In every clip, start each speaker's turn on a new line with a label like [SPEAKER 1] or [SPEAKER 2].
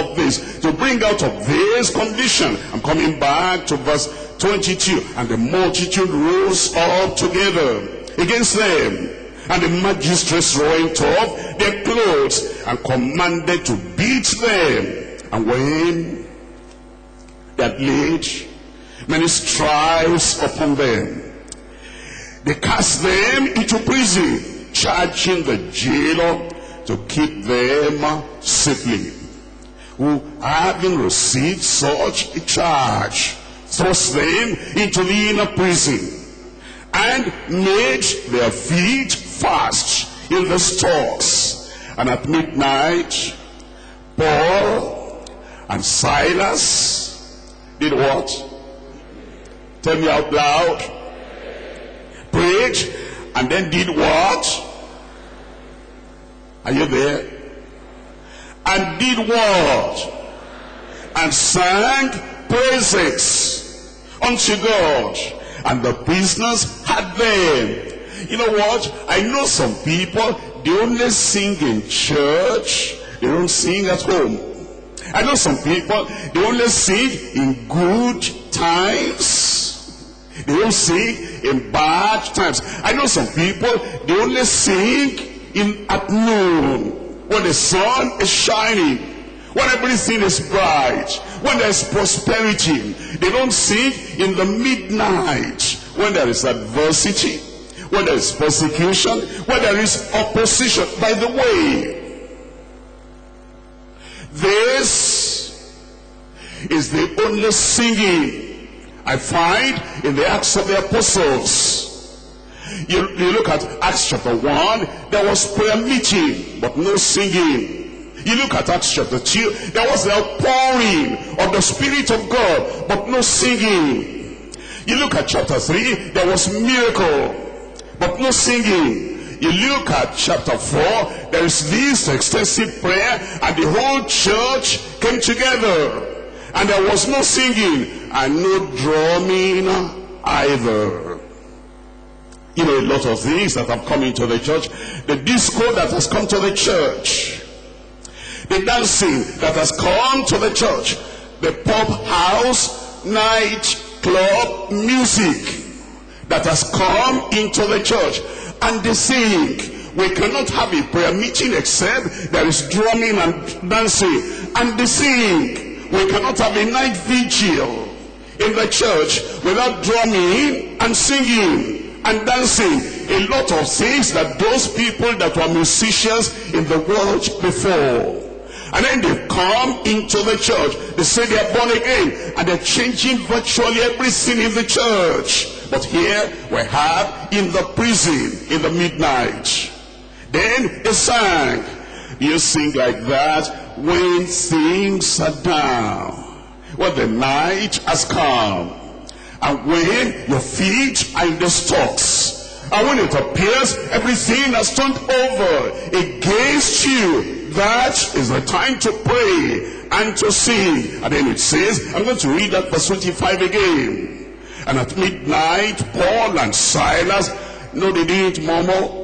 [SPEAKER 1] of this, to bring out of this condition. I'm coming back to verse 22. And the multitude rose up together against them, and the magistrates rent off their clothes and commanded to beat them. And when they had laid many stripes upon them, they cast them into prison, charging the jailer to keep them safely. Who, having received such a charge, thrust them into the inner prison, and made their feet fast in the stocks. And at midnight, Paul and Silas did what? Tell me out loud. Prayed, and then did what? Are you there? And did what? And sang praises unto God. And the prisoners had them. You know what? I know some people, they only sing in church, they don't sing at home. I know some people, they only sing in good times, they don't sing in bad times. I know some people, they only sing at noon, when the sun is shining, when everything is bright, when there's prosperity. They don't sing in the midnight, when there is adversity, when there is persecution, when there is opposition. By the way, this is the only singing I find in the Acts of the Apostles. You look at Acts chapter 1, there was prayer meeting, but no singing. You look at Acts chapter 2, there was the outpouring of the Spirit of God, but no singing. You look at chapter 3, there was miracle, but no singing. You look at chapter 4, there is this extensive prayer, and the whole church came together. And there was no singing, and no drumming either. You know, a lot of things that have come into the church. The disco that has come to the church, the dancing that has come to the church, the pub house, night club music that has come into the church. And they sing. We cannot have a prayer meeting except there is drumming and dancing. And they sing. We cannot have a night vigil in the church without drumming and singing and dancing. A lot of things that those people that were musicians in the world before, and then they come into the church, they say they are born again, and they're changing virtually everything in the church. But here we have in the prison in the midnight. Then they sang. You sing like that when things are down, when the night has come, and when your feet are in the stocks, and when it appears everything has turned over against you. That is the time to pray and to sing. And then it says, I'm going to read that verse 25 again. And at midnight, Paul and Silas, no, they didn't murmur.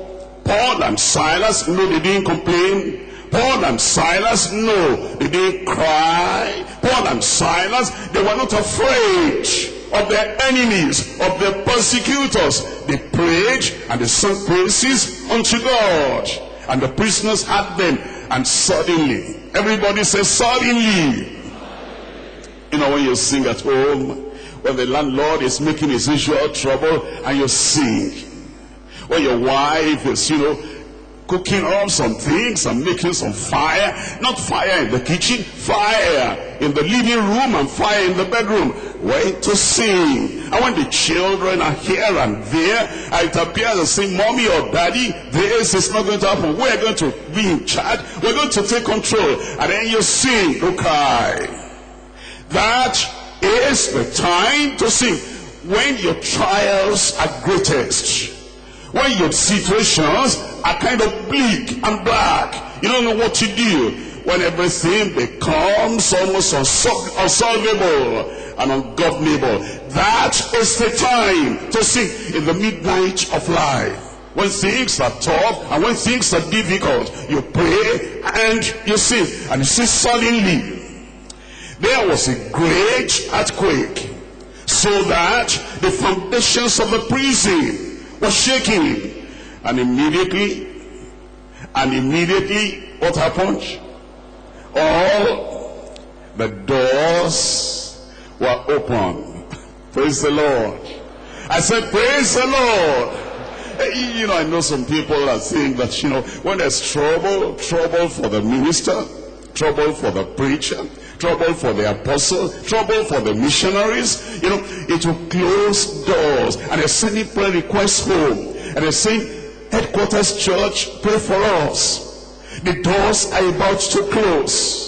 [SPEAKER 1] Paul and Silas, no, they didn't complain. Paul and Silas, no, they didn't cry. Paul and Silas, they were not afraid of their enemies, of their persecutors. They prayed and they sang praises unto God. And the prisoners had them. And suddenly, everybody says suddenly. You know, when you sing at home, when the landlord is making his usual trouble, and you sing. When your wife is, you know, cooking up some things and making some fire. Not fire in the kitchen, fire in the living room and fire in the bedroom. Wait to sing. And when the children are here and there, it appears to say, mommy or daddy, this is not going to happen. We're going to be in charge. We're going to take control. And then you sing, don't cry. That is the time to sing. When your trials are greatest, when your situations are kind of bleak and black, you don't know what to do, when everything becomes almost unsolvable and ungovernable, that is the time to sing. In the midnight of life, when things are tough and when things are difficult, you pray and you sing. And you see, suddenly there was a great earthquake, so that the foundations of the prison were shaking. And immediately, what happened? All the doors were open. Praise the Lord. I said, praise the Lord. You know, I know some people are saying that, you know, when there's trouble for the minister, trouble for the preacher, trouble for the apostle, trouble for the missionaries, you know, it will close doors. And they're sending prayer requests home. And they're saying, Headquarters Church, pray for us. The doors are about to close.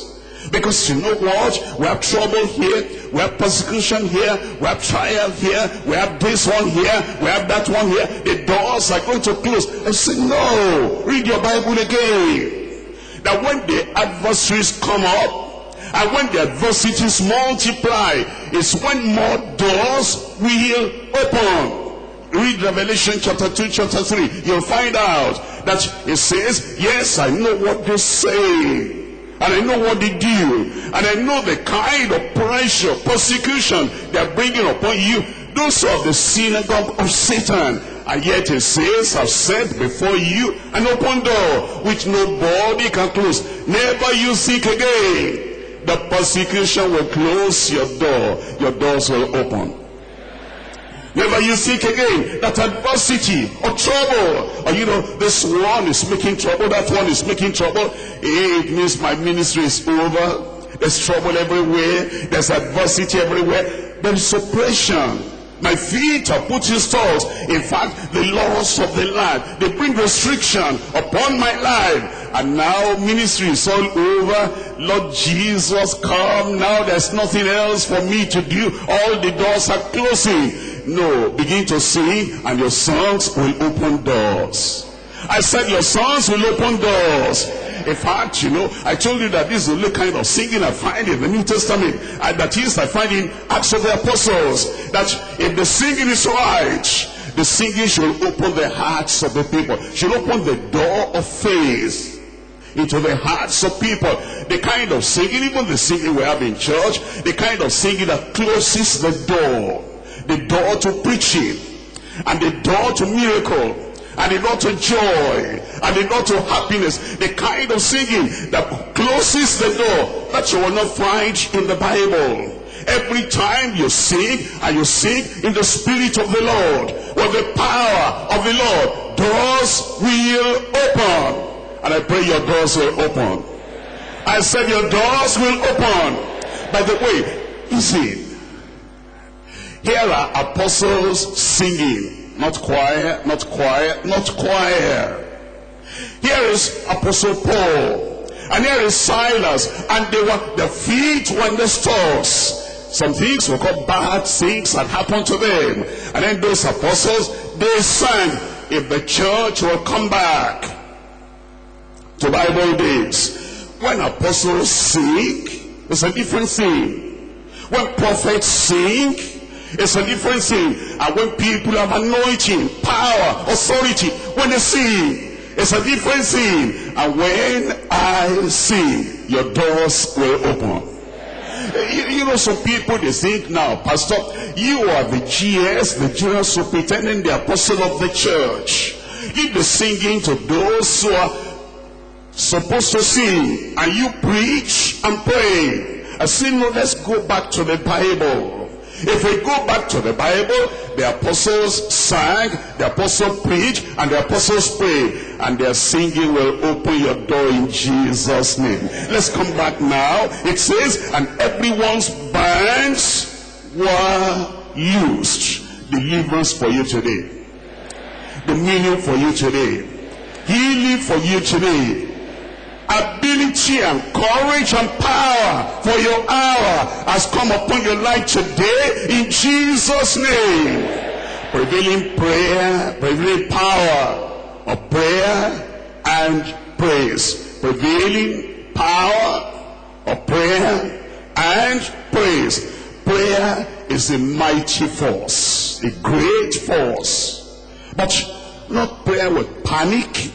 [SPEAKER 1] Because you know what? We have trouble here, we have persecution here, we have trial here, we have this one here, we have that one here. The doors are going to close. I say, no, read your Bible again. That when the adversaries come up, and when the adversities multiply, is when more doors will open. Read Revelation chapter 2, chapter 3. You'll find out that it says, yes, I know what they say. And I know what they do. And I know the kind of pressure, persecution they are bringing upon you. Those of the synagogue of Satan. And yet it says, I've set before you an open door, which nobody can close. Never you seek again. The persecution will close your door. Your doors will open. Never you seek again that adversity or trouble. Or you know, this one is making trouble, that one is making trouble. It means my ministry is over. There's trouble everywhere. There's adversity everywhere. There is oppression. My feet are put in stalls. In fact, the laws of the land, they bring restriction upon my life. And now ministry is all over. Lord Jesus, come now. There's nothing else for me to do. All the doors are closing. No, begin to sing and your songs will open doors. I said your songs will open doors. In fact, you know, I told you that this is the only kind of singing I find in the New Testament. And that is, I find in Acts of the Apostles. That if the singing is right, the singing should open the hearts of the people. Should open the door of faith into the hearts of people. The kind of singing, even the singing we have in church, the kind of singing that closes the door. The door to preaching, and the door to miracle, and the door to joy, and the door to happiness. The kind of singing that closes the door, that you will not find in the Bible. Every time you sing, and you sing in the Spirit of the Lord, with the power of the Lord, doors will open. And I pray your doors will open. I said your doors will open. By the way, you see, here are apostles singing, not choir, not choir, not choir. Here is Apostle Paul, and here is Silas, and their feet were in the stocks. Some things were called bad things that happened to them. And then those apostles, they sang, if the church will come back to Bible days. When apostles sing, it's a different thing. When prophets sing, it's a different thing. And when people have anointing, power, authority, when they sing, it's a different thing. And when I sing, your doors will open. You know, some people, they think now, Pastor, you are the GS, the general superintendent, the apostle of the church. You be singing to those who are supposed to sing, and you preach and pray. I say, no, let's go back to the Bible. If we go back to the Bible, the apostles sang, the apostles preached, and the apostles prayed, and their singing will open your door in Jesus' name. Let's come back now. It says, and everyone's bands were loosed. Deliverance for you today. Dominion for you today. Healing for you today. Ability and courage and power for your hour has come upon your life today in Jesus' name. Prevailing prayer, prevailing power of prayer and praise. Prevailing power of prayer and praise. Prayer is a mighty force, a great force, but not prayer with panic.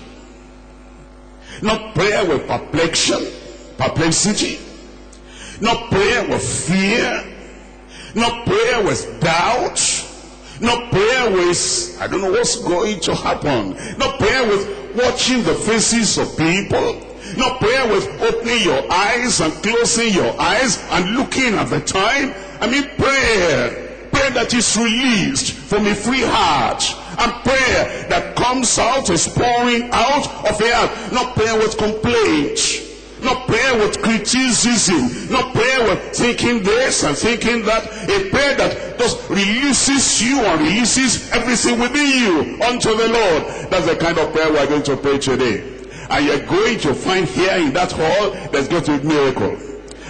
[SPEAKER 1] Not prayer with perplexity. Not prayer with fear. Not prayer with doubt. Not prayer with, I don't know what's going to happen. Not prayer with watching the faces of people. Not prayer with opening your eyes and closing your eyes and looking at the time. I mean prayer that is released from a free heart, and prayer that comes out, is pouring out of the heart. Not prayer with complaint, not prayer with criticism, not prayer with thinking this and thinking that. A prayer that just releases you and releases everything within you unto the Lord. That's the kind of prayer we're going to pray today. And you're going to find here in that hall, there's going to be miracle.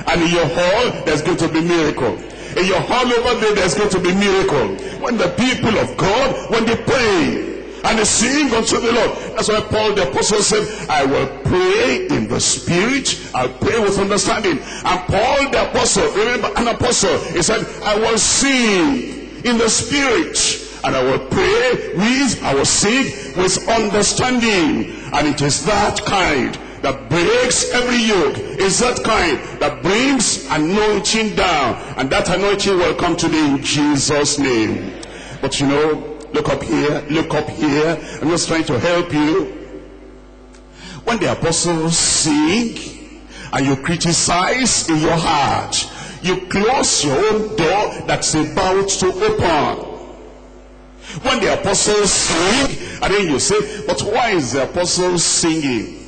[SPEAKER 1] And in your hall, there's going to be miracle. In your hall over there, there's going to be miracle. When the people of God, when they pray and they sing unto the Lord. That's why Paul the apostle said, I will pray in the spirit, I'll pray with understanding. And Paul the apostle, remember an apostle, he said, I will sing in the spirit, and I will pray with, I will sing with understanding. And it is that kind that breaks every yoke. Is that kind that brings anointing down. And that anointing will come today in Jesus' name. But you know, look up here, look up here. I'm just trying to help you. When the apostles sing and you criticize in your heart, you close your own door that's about to open. When the apostles sing, and then you say, but why is the apostle singing?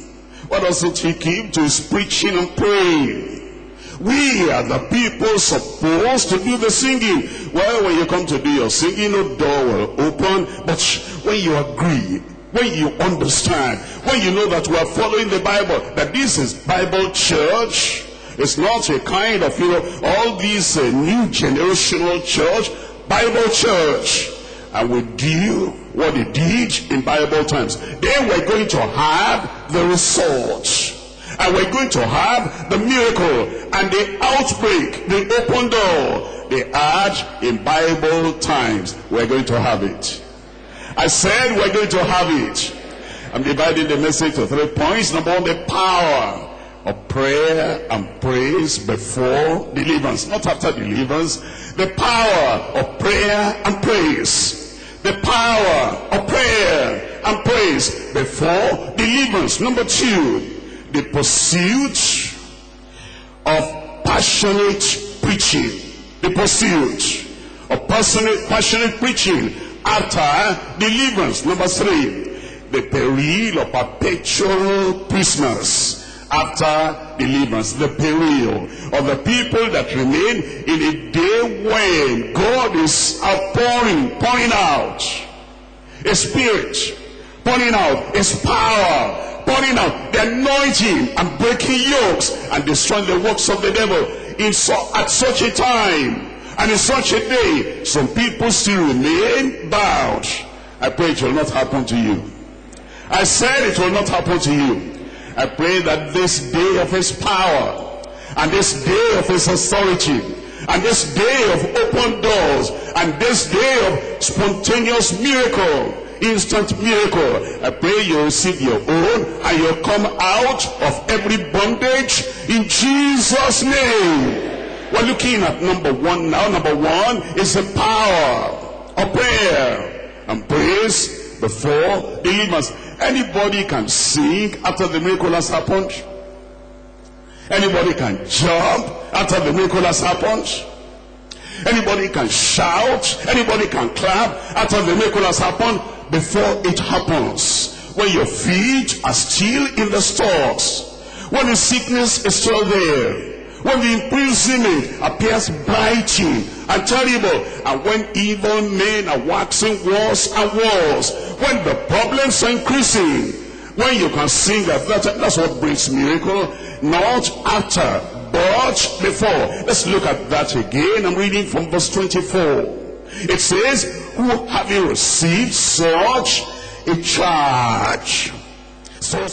[SPEAKER 1] Why doesn't he keep to his preaching and praying? We are the people supposed to do the singing. Well, when you come to do your singing, no door will open. But when you agree, when you understand, when you know that we are following the Bible, that this is Bible church, it's not a kind of, all these new generational church, Bible church. And we do what they did in Bible times. Then we're going to have the result. And we're going to have the miracle and the outbreak, the open door. They had in Bible times. We're going to have it. I said we're going to have it. I'm dividing the message to 3 points. Number one, the power of prayer and praise before deliverance. Not after deliverance. The power of prayer and praise. The power of prayer and praise before deliverance. Number two, the pursuit of passionate preaching. The pursuit of passionate preaching after deliverance. Number three, the peril of perpetual prisoners after deliverance. The peril of the people that remain in a day when God is pouring out a spirit, pouring out his power, pouring out the anointing and breaking yokes and destroying the works of the devil at such a time and in such a day. Some people still remain bound. I pray it will not happen to you. I said it will not happen to you. I pray that this day of his power and this day of his authority and this day of open doors and this day of spontaneous miracle, instant miracle, I pray you receive your own and you'll come out of every bondage in Jesus' name. We're looking at number one now. Number one is the power of prayer and praise before deliverance. Anybody can sing after the miracle has happened. Anybody can jump after the miracle has happened. Anybody can shout. Anybody can clap after the miracle has happened. Before it happens, when your feet are still in the stocks, when the sickness is still there, when the imprisonment appears biting and terrible, and when evil men are waxing worse and worse, when the problems are increasing, when you can sing at that time, that's what brings miracle. Not after, but before. Let's look at that again. I'm reading from verse 24. It says, who having received such a charge, so